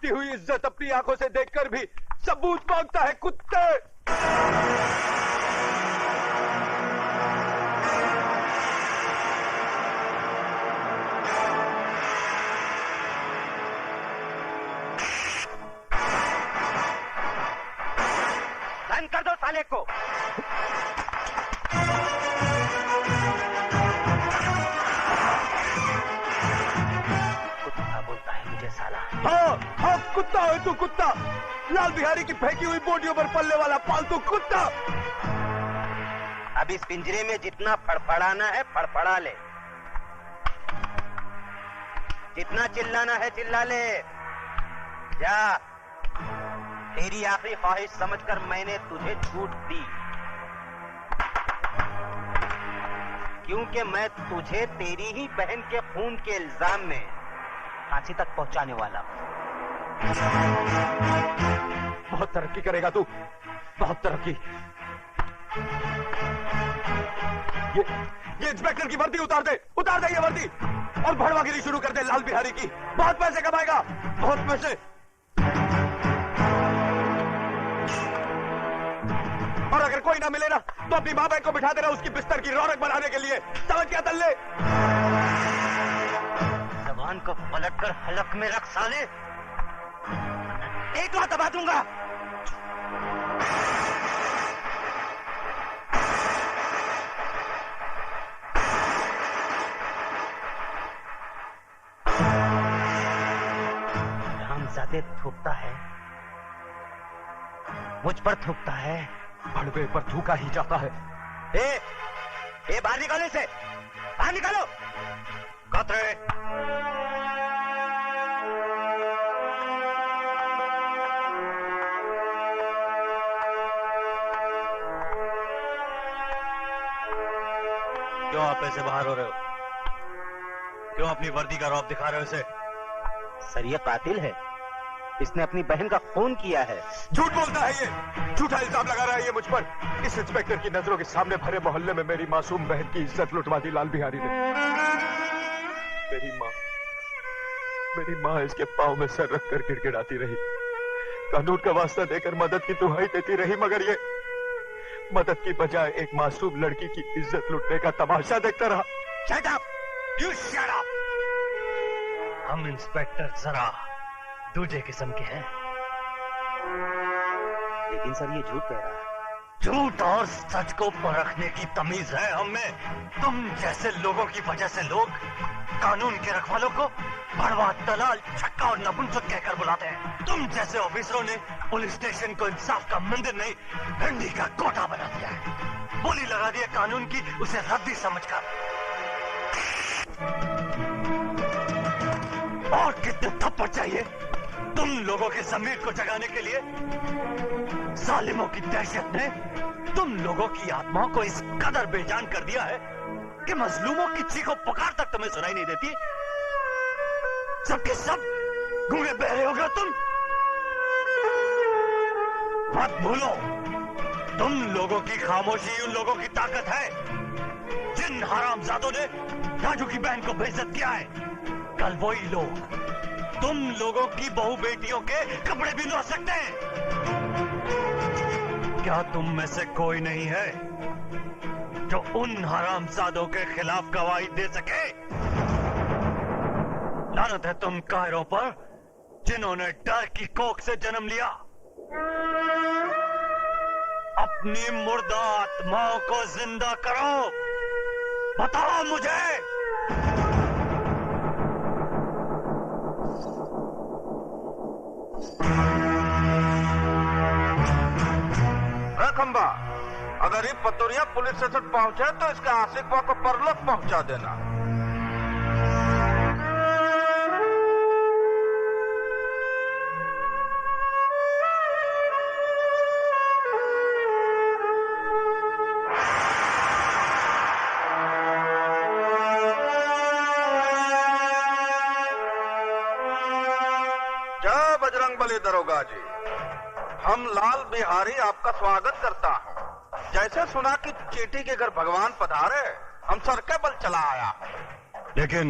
लुटती हुई इज्जत अपनी आंखों से देखकर भी सबूत मांगता है कुत्ते। बंद कर दो साले को। कुत्ता बोलता है मुझे साला। हाँ कुत्ता है तू, कुत्ता। लाल बिहारी की फेंकी हुई बोटियों पर पलने वाला पालतू कुत्ता। अब इस पिंजरे में जितना फड़फड़ाना है फड़फड़ा ले, जितना चिल्लाना है चिल्ला ले। जा, तेरी आखिरी ख्वाहिश समझकर मैंने तुझे छूट दी, क्योंकि मैं तुझे तेरी ही बहन के खून के इल्जाम में फांसी तक पहुंचाने वाला हूं। बहुत तरक्की करेगा तू, बहुत तरक्की। ये इंस्पेक्टर की वर्दी उतार दे, उतार दे ये वर्दी, और भड़वागिरी शुरू कर दे लाल बिहारी की। बहुत पैसे कमाएगा, बहुत पैसे। और अगर कोई ना मिले ना तो अपनी माँ बहन को बिठा देना उसकी बिस्तर की रौनक बनाने के लिए। समझ क्या तल्ले? जबान को पलटकर हलक में रख साले, एक बार दबा दूंगा। रामजादे थूकता है, मुझ पर थूकता है, भड़वे पर थूका ही जाता है। ए बाहर निकालो इसे, बाहर निकालो। कतरे क्यों आप ऐसे बाहर हो रहे हो? क्यों अपनी वर्दी का रौब दिखा रहे हो इसे? सर ये कातिल है, इसने अपनी बहन का खून किया है। झूठ बोलता है ये, झूठा इल्जाम लगा रहा है ये मुझ पर। इस इंस्पेक्टर की नजरों के सामने भरे मोहल्ले में मेरी मासूम बहन की इज्जत लुटवा दी लाल बिहारी ने। मेरी माँ इसके पांव में सर रखकर गिड़गिड़ाती रही, कानून का वास्ता देकर मदद की दुहाई देती रही, मगर ये मदद की बजाय एक मासूम लड़की की इज्जत लुटने का तमाशा देखता रहा। Shut up! You shut up! हम इंस्पेक्टर जरा दूजे किस्म के हैं। लेकिन सर ये झूठ कह रहा है। झूठ और सच को परखने की तमीज है हमें। तुम जैसे लोगों की वजह से लोग कानून के रखवालों को भड़वा, दलाल, छक्का और नपुंसक कहकर बुलाते हैं। तुम जैसे ऑफिसरों ने पुलिस स्टेशन को इंसाफ का मंदिर नहीं, भिंडी का कोटा बना दिया है। बोली लगा दी है कानून की, उसे रद्दी समझकर। और कितने थप्पड़ चाहिए तुम लोगों के जमीर को जगाने के लिए? जालिमों की दहशत ने तुम लोगों की आत्माओं को इस कदर बेजान कर दिया है कि मजलूमों की चीखों पुकार तक तुम्हें सुनाई नहीं देती। सबके सब गूंगे बहरे हो गए तुम। मत भूलो, तुम लोगों की खामोशी उन लोगों की ताकत है जिन हरामजादों ने राजू की बहन को बेइज्जत किया है। कल वही लोग तुम लोगों की बहू बेटियों के कपड़े भी धो सकते हैं। क्या तुम में से कोई नहीं है जो उन हरामजादों के खिलाफ गवाही दे सके? लानत है तुम कायरों पर जिन्होंने डर की कोख से जन्म लिया। अपनी मुर्दा आत्माओं को जिंदा करो। बताओ मुझे, खंबा, अगर ये पतोरिया पुलिस स्टेशन पहुंचे तो इसके आशिकवा को परलोक पहुंचा देना। जय बजरंगबली दरोगा जी, हम लाल बिहारी आपका स्वागत करता हूँ। जैसे सुना कि चीटी के घर भगवान पधारे, हम सर के बल चला आया। लेकिन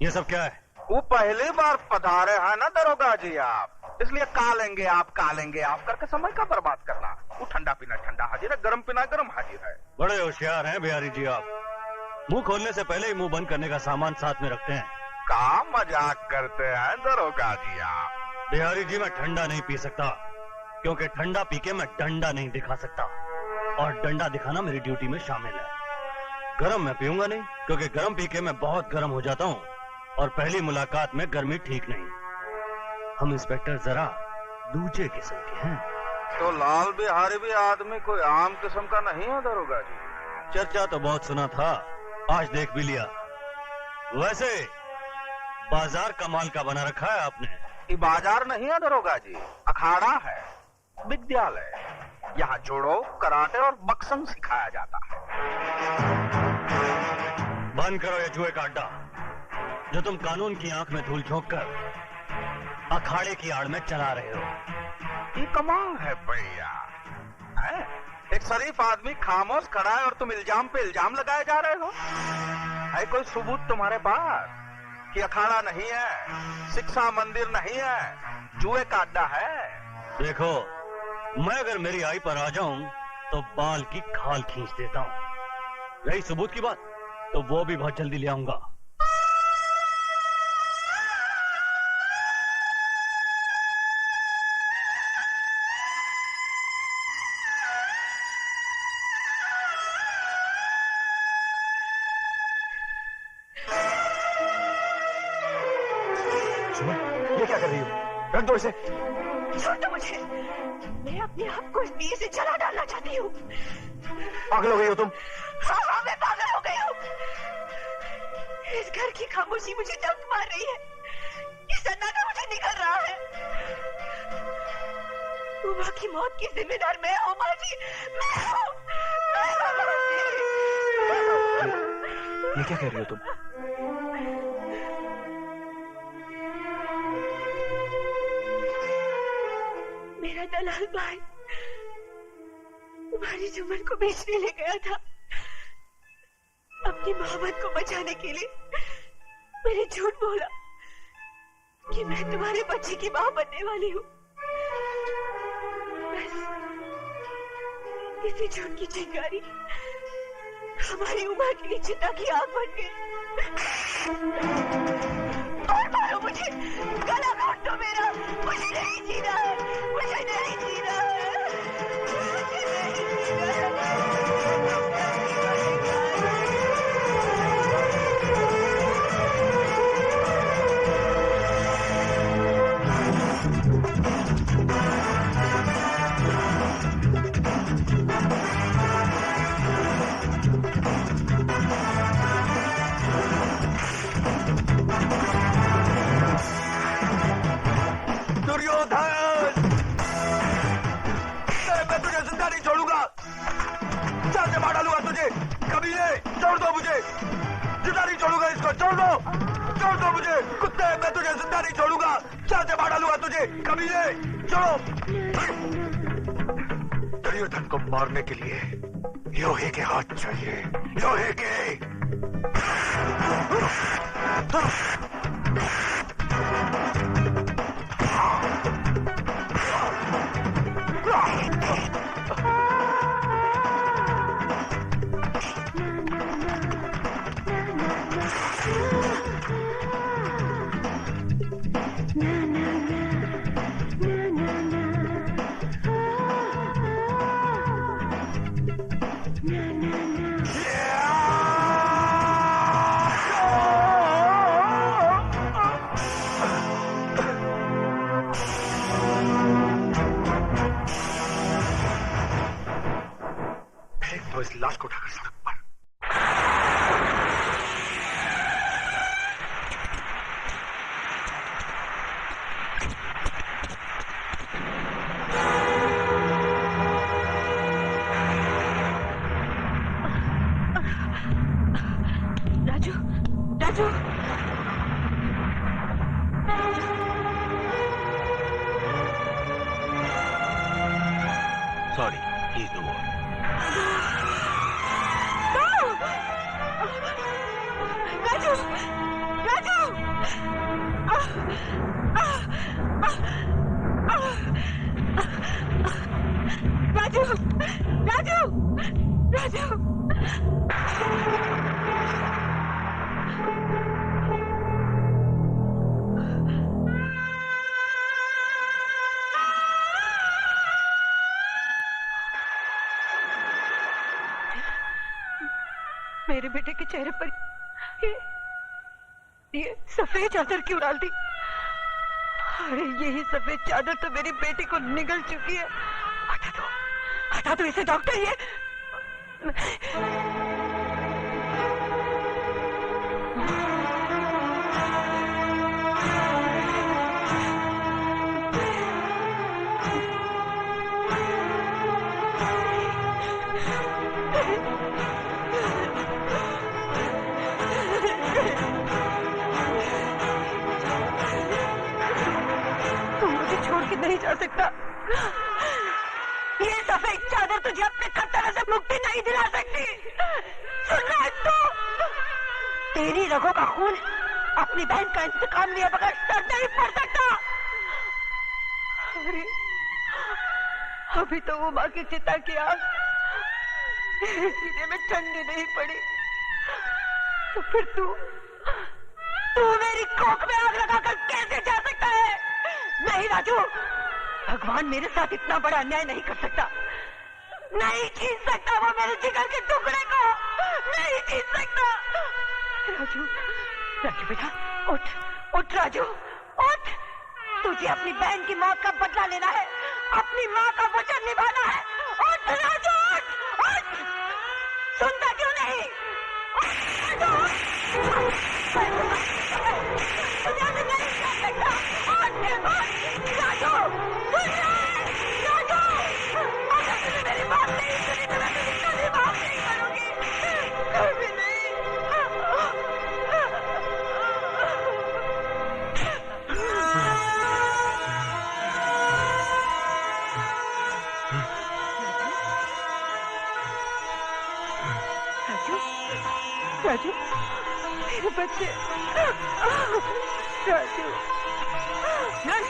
ये सब क्या है? वो पहली बार पधारे हैं ना दरोगा जी आप, इसलिए कालेंगे आप करके समय का बर्बाद करना। वो ठंडा पीना ठंडा हाजिर है, गर्म पीना गर्म हाजिर है। बड़े होशियार हैं बिहारी जी आप। मुंह खोलने से पहले ही मुंह बंद करने का सामान साथ में रखते हैं। का मजाक करते हैं दरोगा जी आप? बिहारी जी मैं ठंडा नहीं पी सकता, क्योंकि ठंडा पी के मैं डंडा नहीं दिखा सकता, और डंडा दिखाना मेरी ड्यूटी में शामिल है। गरम मैं पीऊंगा नहीं, क्योंकि गरम पी के मैं बहुत गर्म हो जाता हूँ, और पहली मुलाकात में गर्मी ठीक नहीं। हम इंस्पेक्टर जरा दूसरे किस्म के हैं। तो लाल बिहारी भी आदमी कोई आम किस्म का नहीं है दरोगा जी? चर्चा तो बहुत सुना था, आज देख भी लिया। वैसे बाजार कमाल का बना रखा है आपने। ये बाजार नहीं है दरोगा जी, अखाड़ा है, विद्यालय। यहाँ जोड़ो, कराटे और बक्सम सिखाया जाता है। बंद करो ये जुए का अड्डा, जो तुम कानून की आंख में धूल झोंक कर अखाड़े की आड़ में चला रहे हो। ये कमाल है भैया, एक शरीफ आदमी खामोश खड़ा है और तुम इल्जाम पे इल्जाम लगाए जा रहे हो। है कोई सबूत तुम्हारे पास कि अखाड़ा नहीं है, शिक्षा मंदिर नहीं है, जुए का अड्डा है? देखो, मैं अगर मेरी आई पर आ जाऊं तो बाल की खाल खींच देता हूं। रही सबूत की बात, तो वो भी बहुत जल्दी ले आऊंगा। ये क्या कर रही हो? रख दो इसे। छोड़ दो मुझे, मैं अपने आप को इस दिए से जला डालना चाहती हूँ। पागल हो गई हो तुम? हाँ, मैं पागल हो गई हूँ। इस घर की खामोशी मुझे दर्द मार रही है, ये सन्नाटा मुझे निकल रहा है। उमा की मौत की जिम्मेदार मैं हूँ माँ जी, मैं हूँ। ये क्या कह रही हो तुम? मेरा दलाल भाई तुम्हारी जुम्मन को बेचने ले गया था। अपनी मोहब्बत को बचाने के लिए मैंने झूठ बोला कि मैं तुम्हारे बच्चे की मां बनने वाली हूँ। बस इसी झूठ की चिंगारी हमारी उम्र के लिए चिता की आग बन गई। और मारो मुझे, गला काट दो मेरा, मुझे नहीं जीना है, मुझे नहीं जीना है, मुझे नहीं जीना है। छोड़ दो मुझे कुत्ते, मैं तुझे जिंदा नहीं छोड़ूंगा। चाल से मार डालूंगा तुझे, कमीने, छोड़ो। दुर्योधन को मारने के लिए लोहे के हाथ चाहिए, लोहे के। तो इस लाश को उठाकर सड़क पर। Raju, Raju, sorry, please no more. Raju, Raju, Raju, Raju, Raju. मेरे बेटे के चेहरे पर ये सफेद चादर क्यों डाल दी? अरे यही सफेद चादर तो मेरी बेटी को निगल चुकी है। हटा दो इसे डॉक्टर। ये नहीं जा सकता। ये सफेद चादर तुझे अपने खतरे से मुक्ति नहीं दिला सकती। सुन रहा है तू? तेरी रगों का खून अपनी बहन का इंतकाम लिया बगैर सर नहीं पड़ सकता। अरे अभी तो वो माँ की चिता की आग मेरे सीने में ठंडी नहीं पड़ी, तो फिर तू मेरी कोख में आग लगाकर कैसे जा सकता है? नहीं राजू, भगवान मेरे साथ इतना बड़ा अन्याय नहीं कर सकता। नहीं छीन सकता वो मेरे जिगर के टुकड़े को, नहीं छीन सकता। राजू, राजू बेटा उठ राजू, उठ। तुझे अपनी बहन की मौत का बदला लेना है, अपनी माँ का वचन निभाना है। उठ राजू, उठ। सुनता क्यों नहीं? मेरी बात नहीं सुनी तो मैं तुझे कभी माफ नहीं करूंगी, कभी नहीं। राजू, मेरे बच्चे। राजू, नर्स,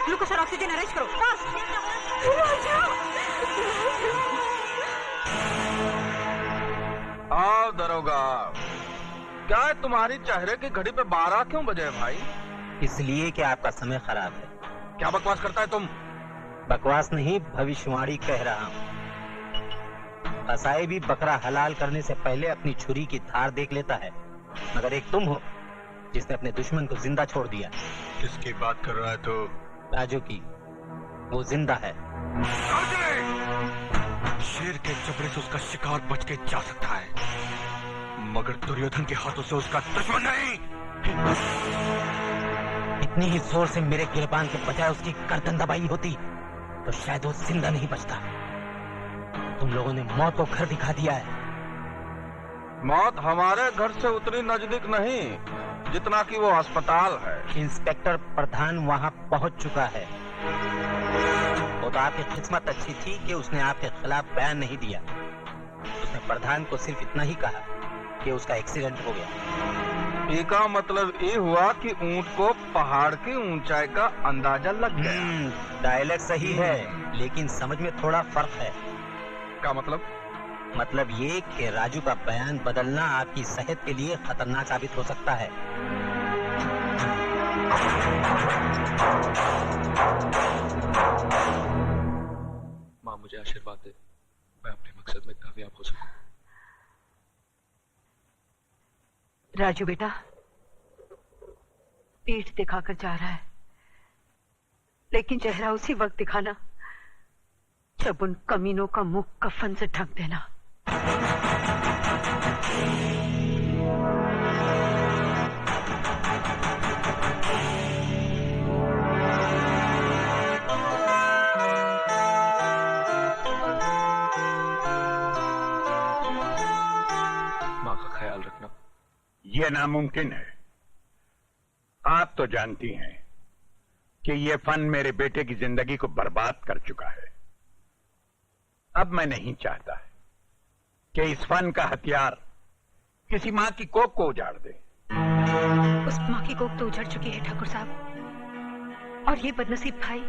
ग्लूकोज और ऑक्सीजन अरेंज करो। आओ दरोगा, क्या है तुम्हारी चेहरे की घड़ी पे 12 क्यों बजे भाई? इसलिए कि आपका समय खराब है। क्या बकवास करता है तुम? बकवास नहीं, भविष्यवाणी कह रहा हूँ। कसाई भी बकरा हलाल करने से पहले अपनी छुरी की धार देख लेता है, मगर एक तुम हो जिसने अपने दुश्मन को जिंदा छोड़ दिया। किसकी बात कर रहा है तू? राजू की। वो जिंदा है। शेर के चपड़े से उसका शिकार बच के जा सकता है, मगर दुर्योधन के हाथों से उसका दुश्मन नहीं। इतनी ही जोर से मेरे गिरबान के बजाय उसकी गर्दन दबाई होती तो शायद वो जिंदा नहीं बचता। तुम लोगों ने मौत को घर दिखा दिया है। मौत हमारे घर से उतनी नजदीक नहीं जितना कि वो अस्पताल है। इंस्पेक्टर प्रधान वहां पहुंच चुका है। वो तो आपकी किस्मत अच्छी थी कि उसने आपके खिलाफ बयान नहीं दिया। उसने प्रधान को सिर्फ इतना ही कहा कि उसका एक्सीडेंट हो गया। इसका मतलब ये हुआ कि ऊंट को पहाड़ की ऊंचाई का अंदाजा लग गया। डायलॉग सही है, लेकिन समझ में थोड़ा फर्क है। क्या मतलब? मतलब ये कि राजू का बयान बदलना आपकी सेहत के लिए खतरनाक साबित हो सकता है। माँ मुझे आशीर्वाद दे, मैं अपने मकसद में कामयाब हो सकूं। राजू बेटा, पीठ दिखाकर जा रहा है, लेकिन चेहरा उसी वक्त दिखाना जब उन कमीनों का मुंह कफन से ढक देना। माँ का ख्याल रखना। यह नामुमकिन है। आप तो जानती हैं कि यह फन मेरे बेटे की जिंदगी को बर्बाद कर चुका है। अब मैं नहीं चाहता कि इस फन का हथियार किसी मां की कोख को उजाड़ दे। उस मां की कोख तो उजड़ चुकी है ठाकुर साहब। और ये बदनसीब भाई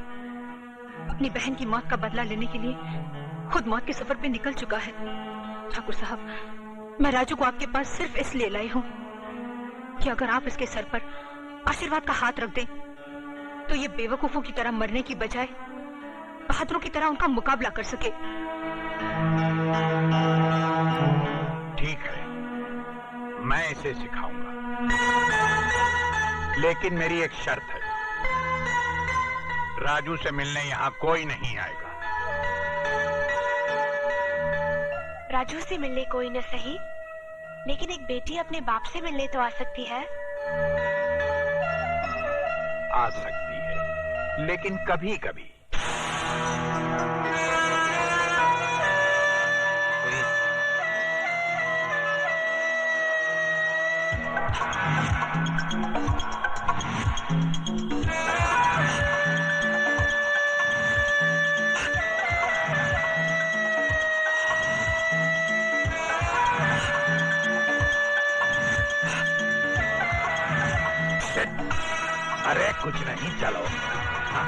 अपनी बहन की मौत का बदला लेने के लिए खुद मौत के सफर पे निकल चुका है। ठाकुर साहब, मैं राजू को आपके पास सिर्फ इसलिए लाई हूँ कि अगर आप इसके सर पर आशीर्वाद का हाथ रख दें तो ये बेवकूफों की तरह मरने की बजाय बहादुरों की तरह उनका मुकाबला कर सके। ठीक है, मैं इसे सिखाऊंगा, लेकिन मेरी एक शर्त है, राजू से मिलने यहाँ कोई नहीं आएगा। राजू से मिलने कोई न सही, लेकिन एक बेटी अपने बाप से मिलने तो आ सकती है। आ सकती है, लेकिन कभी कभी। अरे कुछ नहीं, चलो। हाँ,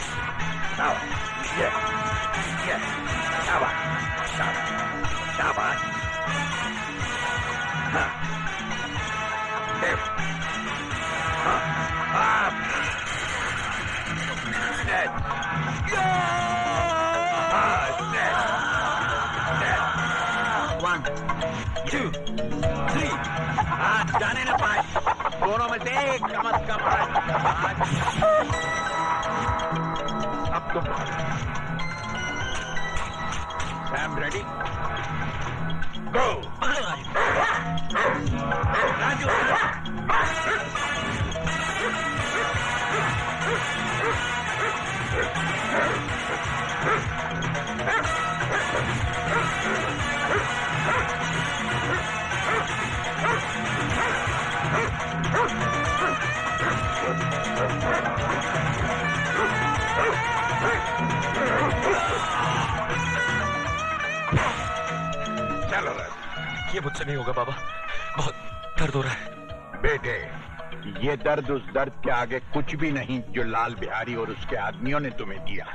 ये, शाबाश, शाबाश, शाबाश। हाँ, हाँ, हाँ, dead. हाँ, dead. 1, 2, 3. हाँ, जाने न पाए, दोनों में से एक कम से कम। अब तुम सैम रेडी? गो! राजू! चलो ये मुझसे नहीं होगा बाबा, बहुत दर्द हो रहा है। बेटे, ये दर्द उस दर्द के आगे कुछ भी नहीं जो लाल बिहारी और उसके आदमियों ने तुम्हें दिया।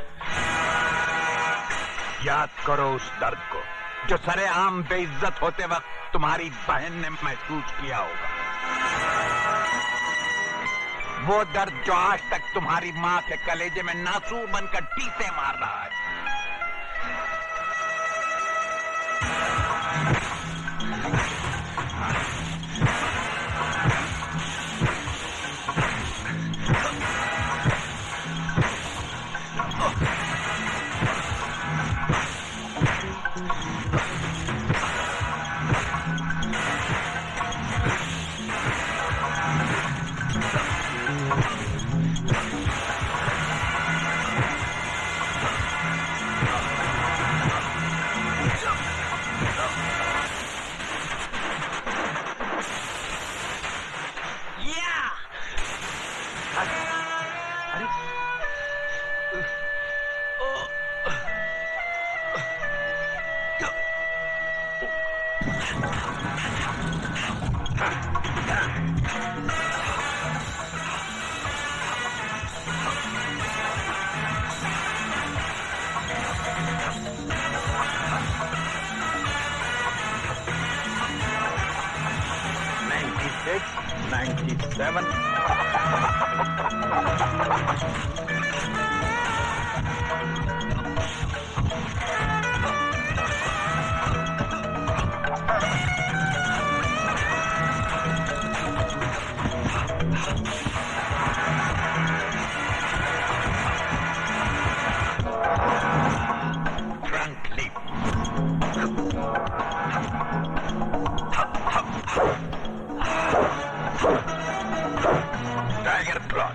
याद करो उस दर्द को जो सरेआम बेइज्जत होते वक्त तुम्हारी बहन ने महसूस किया होगा। वो दर्द जो आज तक तुम्हारी मां के कलेजे में नासूर बनकर टीसे मार रहा है। Tiger Claw.